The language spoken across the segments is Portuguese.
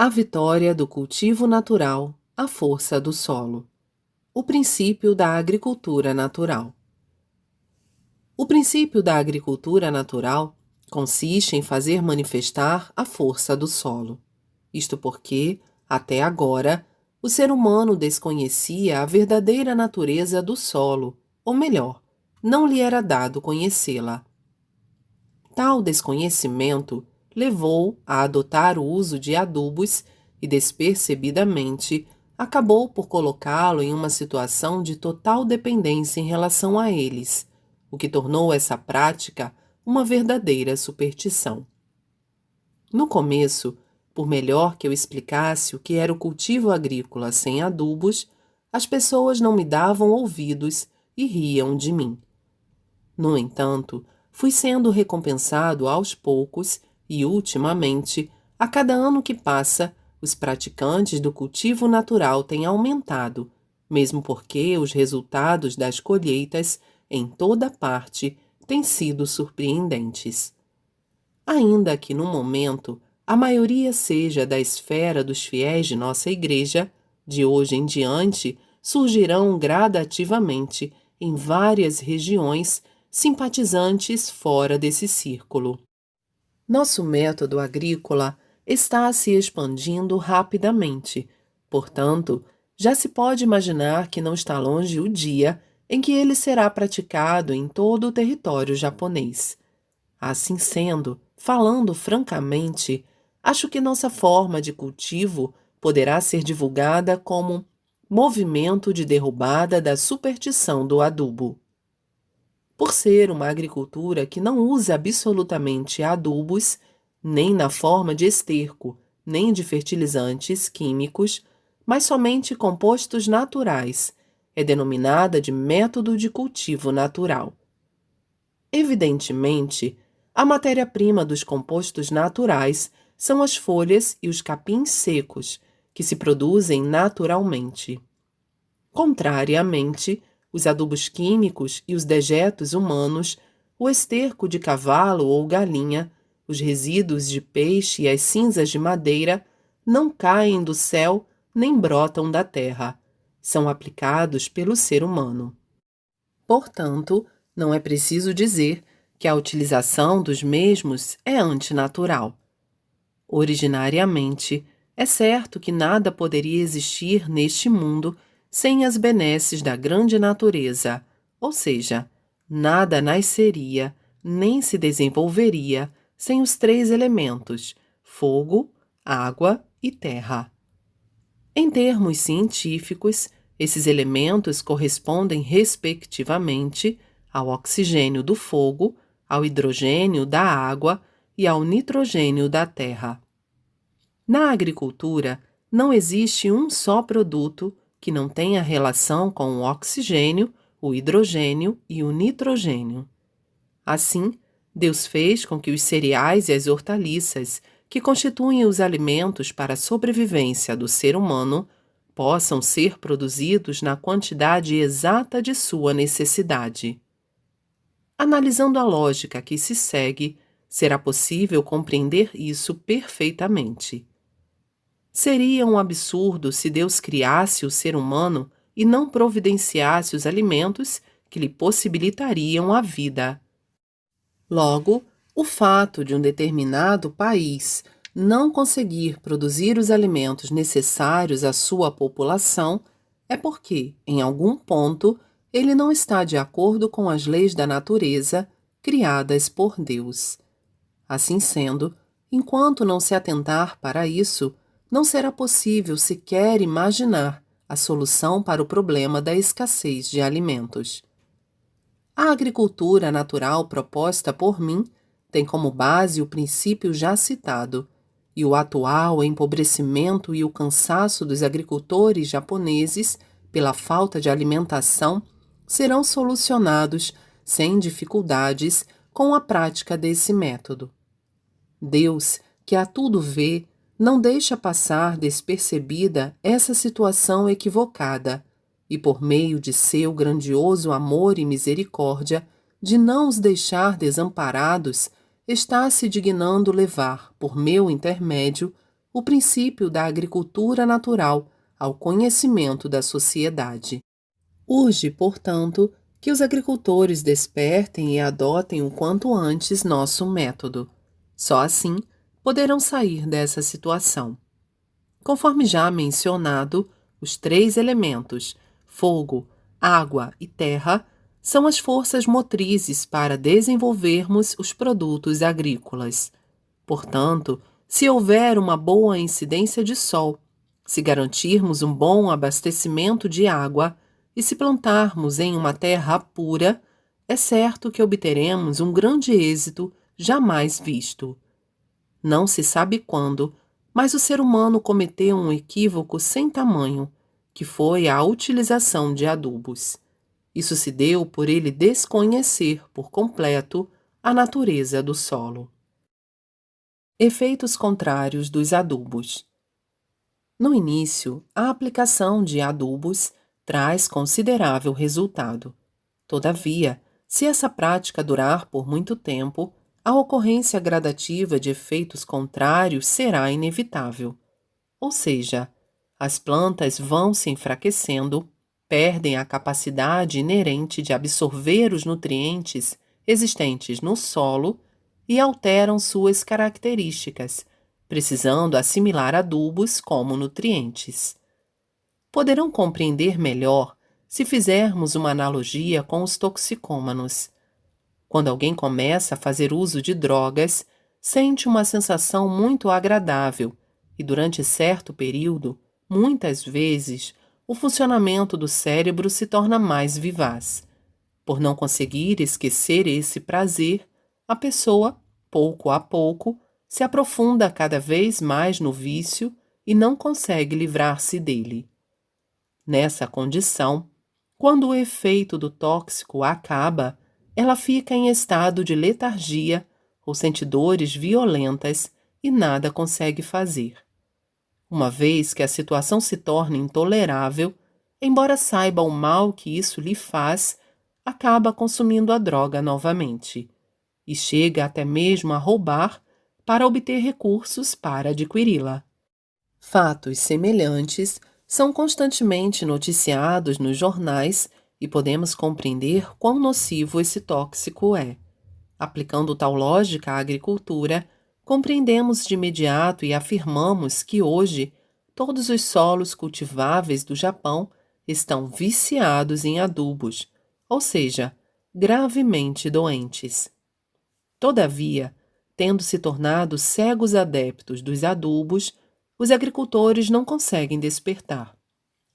A vitória do cultivo natural, a força do solo. O princípio da agricultura natural. O princípio da agricultura natural consiste em fazer manifestar a força do solo. Isto porque, até agora, o ser humano desconhecia a verdadeira natureza do solo, ou melhor, não lhe era dado conhecê-la. Tal desconhecimento levou a adotar o uso de adubos e, despercebidamente, acabou por colocá-lo em uma situação de total dependência em relação a eles, o que tornou essa prática uma verdadeira superstição. No começo, por melhor que eu explicasse o que era o cultivo agrícola sem adubos, as pessoas não me davam ouvidos e riam de mim. No entanto, fui sendo recompensado aos poucos e, ultimamente, a cada ano que passa, os praticantes do cultivo natural têm aumentado, mesmo porque os resultados das colheitas, em toda parte, têm sido surpreendentes. Ainda que, no momento, a maioria seja da esfera dos fiéis de nossa Igreja, de hoje em diante surgirão gradativamente, em várias regiões, simpatizantes fora desse círculo. Nosso método agrícola está se expandindo rapidamente, portanto, já se pode imaginar que não está longe o dia em que ele será praticado em todo o território japonês. Assim sendo, falando francamente, acho que nossa forma de cultivo poderá ser divulgada como movimento de derrubada da superstição do adubo. Por ser uma agricultura que não usa absolutamente adubos, nem na forma de esterco, nem de fertilizantes químicos, mas somente compostos naturais, é denominada de método de cultivo natural. Evidentemente, a matéria-prima dos compostos naturais são as folhas e os capins secos, que se produzem naturalmente. Contrariamente, os adubos químicos e os dejetos humanos, o esterco de cavalo ou galinha, os resíduos de peixe e as cinzas de madeira não caem do céu nem brotam da terra. São aplicados pelo ser humano. Portanto, não é preciso dizer que a utilização dos mesmos é antinatural. Originariamente, é certo que nada poderia existir neste mundo sem as benesses da grande natureza, ou seja, nada nasceria nem se desenvolveria sem os três elementos: fogo, água e terra. Em termos científicos, esses elementos correspondem respectivamente ao oxigênio do fogo, ao hidrogênio da água e ao nitrogênio da terra. Na agricultura, não existe um só produto que não tenha relação com o oxigênio, o hidrogênio e o nitrogênio. Assim, Deus fez com que os cereais e as hortaliças, que constituem os alimentos para a sobrevivência do ser humano, possam ser produzidos na quantidade exata de sua necessidade. Analisando a lógica que se segue, será possível compreender isso perfeitamente. Seria um absurdo se Deus criasse o ser humano e não providenciasse os alimentos que lhe possibilitariam a vida. Logo, o fato de um determinado país não conseguir produzir os alimentos necessários à sua população é porque, em algum ponto, ele não está de acordo com as leis da natureza criadas por Deus. Assim sendo, enquanto não se atentar para isso, não será possível sequer imaginar a solução para o problema da escassez de alimentos. A agricultura natural proposta por mim tem como base o princípio já citado, e o atual empobrecimento e o cansaço dos agricultores japoneses pela falta de alimentação serão solucionados sem dificuldades com a prática desse método. Deus, que a tudo vê, não deixa passar despercebida essa situação equivocada, e por meio de seu grandioso amor e misericórdia, de não os deixar desamparados, está se dignando levar, por meu intermédio, o princípio da agricultura natural ao conhecimento da sociedade. Urge, portanto, que os agricultores despertem e adotem o quanto antes nosso método. Só assim poderão sair dessa situação. Conforme já mencionado, os três elementos, fogo, água e terra, são as forças motrizes para desenvolvermos os produtos agrícolas. Portanto, se houver uma boa incidência de sol, se garantirmos um bom abastecimento de água e se plantarmos em uma terra pura, é certo que obteremos um grande êxito jamais visto. Não se sabe quando, mas o ser humano cometeu um equívoco sem tamanho, que foi a utilização de adubos. Isso se deu por ele desconhecer por completo a natureza do solo. Efeitos contrários dos adubos. No início, a aplicação de adubos traz considerável resultado. Todavia, se essa prática durar por muito tempo, a ocorrência gradativa de efeitos contrários será inevitável. Ou seja, as plantas vão se enfraquecendo, perdem a capacidade inerente de absorver os nutrientes existentes no solo e alteram suas características, precisando assimilar adubos como nutrientes. Poderão compreender melhor se fizermos uma analogia com os toxicômanos. Quando alguém começa a fazer uso de drogas, sente uma sensação muito agradável e, durante certo período, muitas vezes, o funcionamento do cérebro se torna mais vivaz. Por não conseguir esquecer esse prazer, a pessoa, pouco a pouco, se aprofunda cada vez mais no vício e não consegue livrar-se dele. Nessa condição, quando o efeito do tóxico acaba, ela fica em estado de letargia ou sente dores violentas e nada consegue fazer. Uma vez que a situação se torna intolerável, embora saiba o mal que isso lhe faz, acaba consumindo a droga novamente e chega até mesmo a roubar para obter recursos para adquiri-la. Fatos semelhantes são constantemente noticiados nos jornais e podemos compreender quão nocivo esse tóxico é. Aplicando tal lógica à agricultura, compreendemos de imediato e afirmamos que hoje todos os solos cultiváveis do Japão estão viciados em adubos, ou seja, gravemente doentes. Todavia, tendo se tornado cegos adeptos dos adubos, os agricultores não conseguem despertar.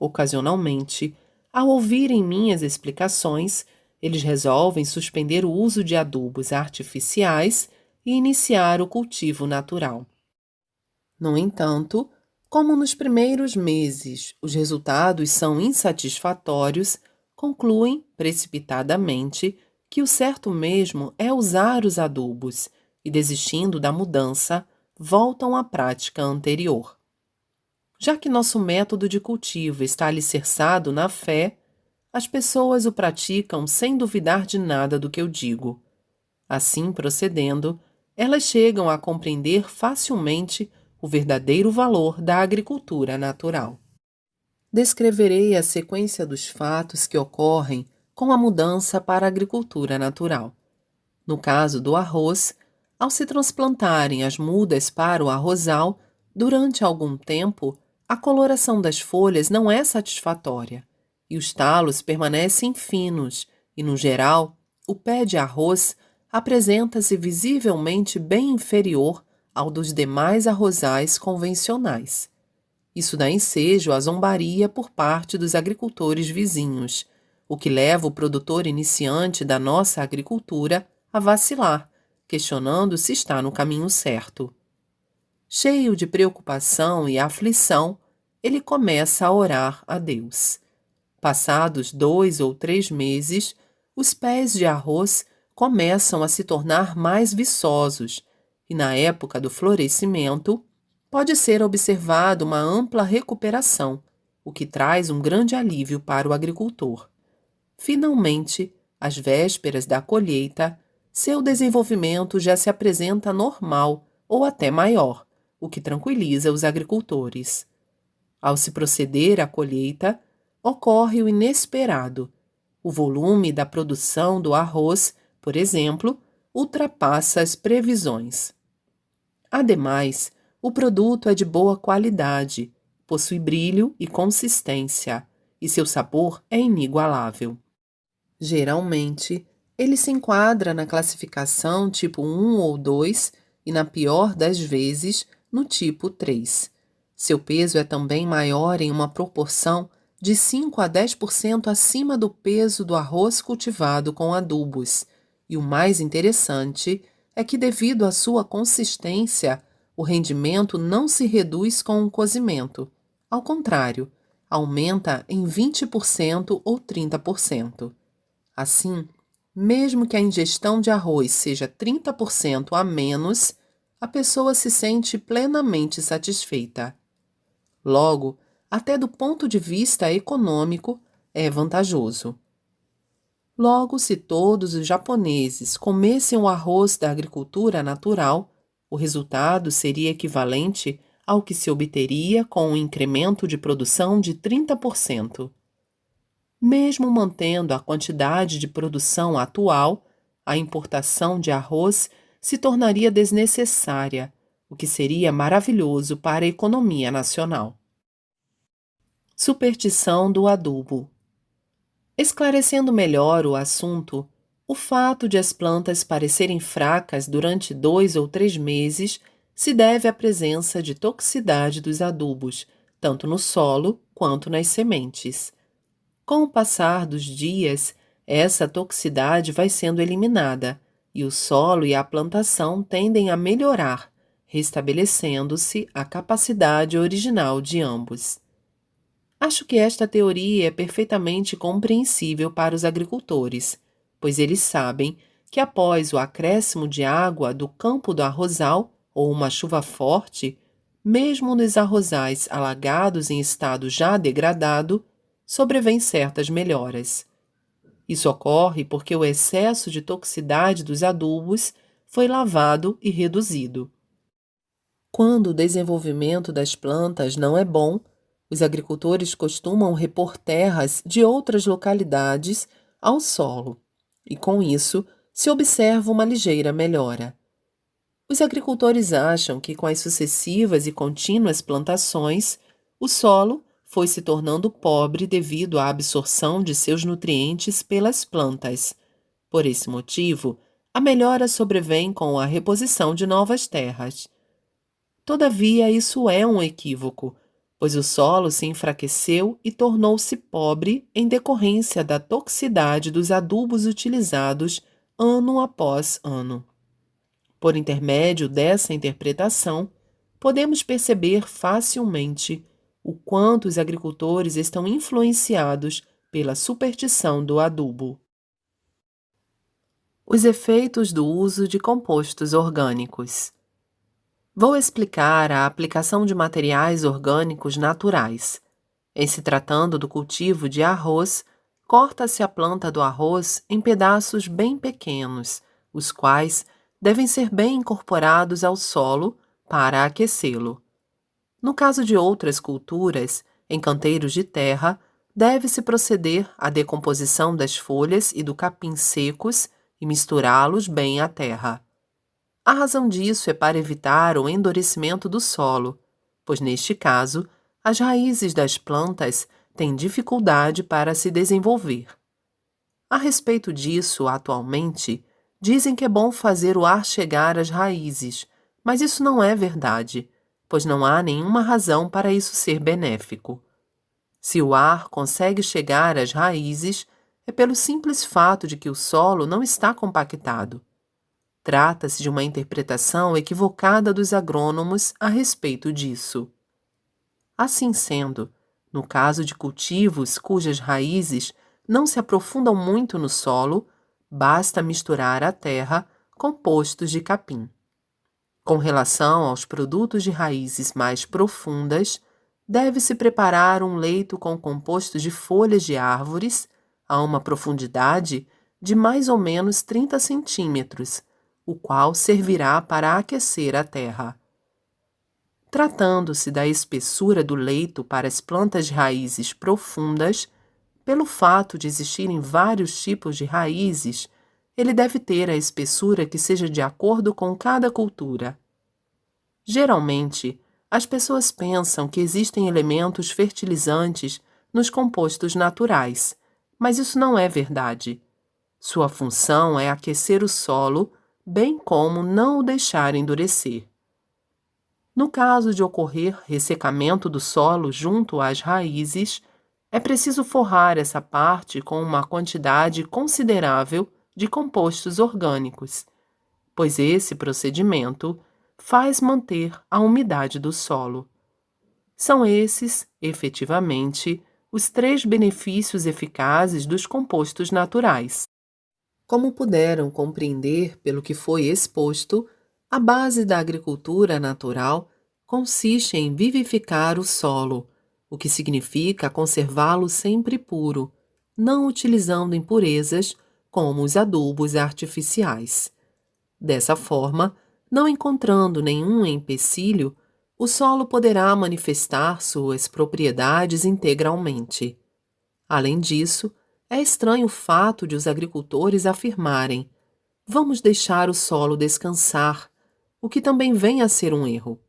Ocasionalmente, ao ouvirem minhas explicações, eles resolvem suspender o uso de adubos artificiais e iniciar o cultivo natural. No entanto, como nos primeiros meses os resultados são insatisfatórios, concluem precipitadamente que o certo mesmo é usar os adubos e, desistindo da mudança, voltam à prática anterior. Já que nosso método de cultivo está alicerçado na fé, as pessoas o praticam sem duvidar de nada do que eu digo. Assim procedendo, elas chegam a compreender facilmente o verdadeiro valor da agricultura natural. Descreverei a sequência dos fatos que ocorrem com a mudança para a agricultura natural. No caso do arroz, ao se transplantarem as mudas para o arrozal, durante algum tempo, a coloração das folhas não é satisfatória e os talos permanecem finos e, no geral, o pé de arroz apresenta-se visivelmente bem inferior ao dos demais arrozais convencionais. Isso dá ensejo à zombaria por parte dos agricultores vizinhos, o que leva o produtor iniciante da nossa agricultura a vacilar, questionando se está no caminho certo. Cheio de preocupação e aflição, ele começa a orar a Deus. Passados 2 ou 3 meses, os pés de arroz começam a se tornar mais viçosos e, na época do florescimento, pode ser observada uma ampla recuperação, o que traz um grande alívio para o agricultor. Finalmente, às vésperas da colheita, seu desenvolvimento já se apresenta normal ou até maior, o que tranquiliza os agricultores. Ao se proceder à colheita, ocorre o inesperado. O volume da produção do arroz, por exemplo, ultrapassa as previsões. Ademais, o produto é de boa qualidade, possui brilho e consistência, e seu sabor é inigualável. Geralmente, ele se enquadra na classificação tipo 1 ou 2 e, na pior das vezes, no tipo 3. Seu peso é também maior em uma proporção de 5 a 10% acima do peso do arroz cultivado com adubos. E o mais interessante é que, devido à sua consistência, o rendimento não se reduz com o cozimento. Ao contrário, aumenta em 20% ou 30%. Assim, mesmo que a ingestão de arroz seja 30% a menos, a pessoa se sente plenamente satisfeita. Logo, até do ponto de vista econômico, é vantajoso. Logo, se todos os japoneses comessem o arroz da agricultura natural, o resultado seria equivalente ao que se obteria com um incremento de produção de 30%. Mesmo mantendo a quantidade de produção atual, a importação de arroz se tornaria desnecessária, o que seria maravilhoso para a economia nacional. Superstição do adubo. Esclarecendo melhor o assunto, o fato de as plantas parecerem fracas durante 2 ou 3 meses se deve à presença de toxicidade dos adubos, tanto no solo quanto nas sementes. Com o passar dos dias, essa toxicidade vai sendo eliminada e o solo e a plantação tendem a melhorar, restabelecendo-se a capacidade original de ambos. Acho que esta teoria é perfeitamente compreensível para os agricultores, pois eles sabem que após o acréscimo de água do campo do arrozal ou uma chuva forte, mesmo nos arrozais alagados em estado já degradado, sobrevêm certas melhoras. Isso ocorre porque o excesso de toxicidade dos adubos foi lavado e reduzido. Quando o desenvolvimento das plantas não é bom, os agricultores costumam repor terras de outras localidades ao solo, e com isso se observa uma ligeira melhora. Os agricultores acham que com as sucessivas e contínuas plantações, o solo foi se tornando pobre devido à absorção de seus nutrientes pelas plantas. Por esse motivo, a melhora sobrevém com a reposição de novas terras. Todavia, isso é um equívoco, pois o solo se enfraqueceu e tornou-se pobre em decorrência da toxicidade dos adubos utilizados ano após ano. Por intermédio dessa interpretação, podemos perceber facilmente o quanto os agricultores estão influenciados pela superstição do adubo. Os efeitos do uso de compostos orgânicos. Vou explicar a aplicação de materiais orgânicos naturais. Em se tratando do cultivo de arroz, corta-se a planta do arroz em pedaços bem pequenos, os quais devem ser bem incorporados ao solo para aquecê-lo. No caso de outras culturas, em canteiros de terra, deve-se proceder à decomposição das folhas e do capim secos e misturá-los bem à terra. A razão disso é para evitar o endurecimento do solo, pois neste caso, as raízes das plantas têm dificuldade para se desenvolver. A respeito disso, atualmente, dizem que é bom fazer o ar chegar às raízes, mas isso não é verdade, pois não há nenhuma razão para isso ser benéfico. Se o ar consegue chegar às raízes, é pelo simples fato de que o solo não está compactado. Trata-se de uma interpretação equivocada dos agrônomos a respeito disso. Assim sendo, no caso de cultivos cujas raízes não se aprofundam muito no solo, basta misturar a terra compostos de capim. Com relação aos produtos de raízes mais profundas, deve-se preparar um leito com compostos de folhas de árvores a uma profundidade de mais ou menos 30 centímetros, o qual servirá para aquecer a terra. Tratando-se da espessura do leito para as plantas de raízes profundas, pelo fato de existirem vários tipos de raízes, ele deve ter a espessura que seja de acordo com cada cultura. Geralmente, as pessoas pensam que existem elementos fertilizantes nos compostos naturais, mas isso não é verdade. Sua função é aquecer o solo, bem como não o deixar endurecer. No caso de ocorrer ressecamento do solo junto às raízes, é preciso forrar essa parte com uma quantidade considerável de compostos orgânicos, pois esse procedimento faz manter a umidade do solo. São esses, efetivamente, os 3 benefícios eficazes dos compostos naturais. Como puderam compreender pelo que foi exposto, a base da agricultura natural consiste em vivificar o solo, o que significa conservá-lo sempre puro, não utilizando impurezas como os adubos artificiais. Dessa forma, não encontrando nenhum empecilho, o solo poderá manifestar suas propriedades integralmente. Além disso, é estranho o fato de os agricultores afirmarem: vamos deixar o solo descansar, o que também vem a ser um erro.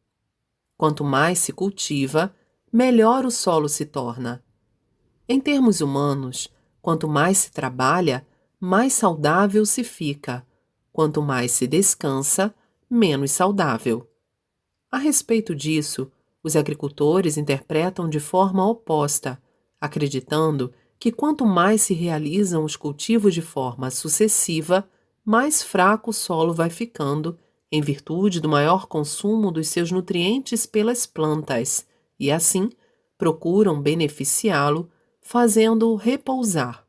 Quanto mais se cultiva, melhor o solo se torna. Em termos humanos, quanto mais se trabalha, mais saudável se fica. Quanto mais se descansa, menos saudável. A respeito disso, os agricultores interpretam de forma oposta, acreditando que quanto mais se realizam os cultivos de forma sucessiva, mais fraco o solo vai ficando, em virtude do maior consumo dos seus nutrientes pelas plantas, e assim procuram beneficiá-lo, fazendo-o repousar.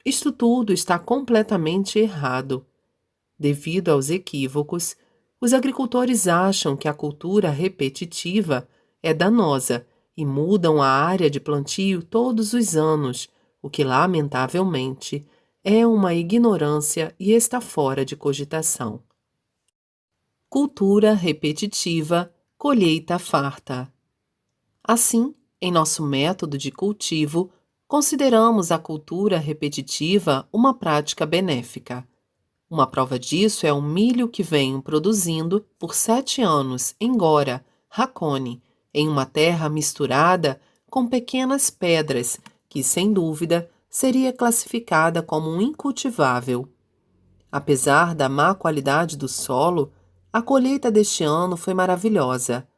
Isto tudo está completamente errado. Devido aos equívocos, os agricultores acham que a cultura repetitiva é danosa e mudam a área de plantio todos os anos, o que, lamentavelmente, é uma ignorância e está fora de cogitação. Cultura repetitiva, colheita farta. Assim, em nosso método de cultivo, consideramos a cultura repetitiva uma prática benéfica. Uma prova disso é o milho que venho produzindo por 7 anos em Gora, Hakone, em uma terra misturada com pequenas pedras, que, sem dúvida, seria classificada como incultivável. Apesar da má qualidade do solo, a colheita deste ano foi maravilhosa.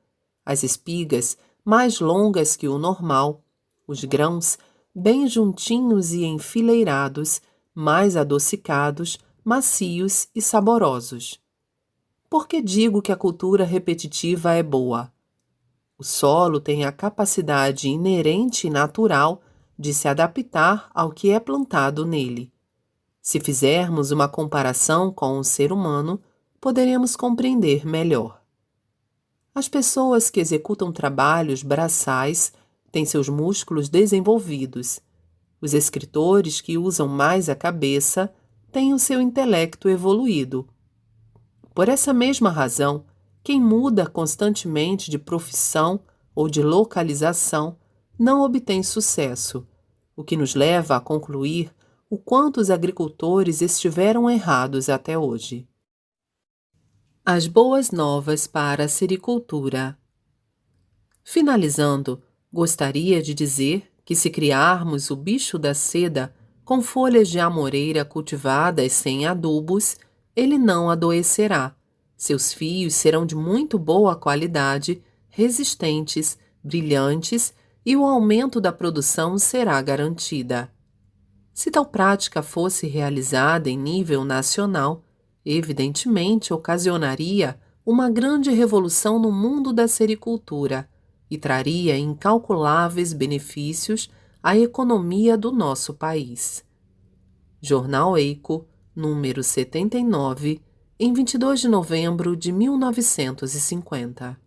As espigas, mais longas que o normal, os grãos, bem juntinhos e enfileirados, mais adocicados, macios e saborosos. Por que digo que a cultura repetitiva é boa? O solo tem a capacidade inerente e natural de se adaptar ao que é plantado nele. Se fizermos uma comparação com o ser humano, poderemos compreender melhor. As pessoas que executam trabalhos braçais têm seus músculos desenvolvidos. Os escritores que usam mais a cabeça têm o seu intelecto evoluído. Por essa mesma razão, quem muda constantemente de profissão ou de localização não obtém sucesso, o que nos leva a concluir o quanto os agricultores estiveram errados até hoje. As boas novas para a sericultura. Finalizando, gostaria de dizer que se criarmos o bicho da seda com folhas de amoreira cultivadas sem adubos, ele não adoecerá. Seus fios serão de muito boa qualidade, resistentes, brilhantes e o aumento da produção será garantida. Se tal prática fosse realizada em nível nacional, evidentemente ocasionaria uma grande revolução no mundo da sericultura e traria incalculáveis benefícios à economia do nosso país. Jornal Eco, número 79, em 22 de novembro de 1950.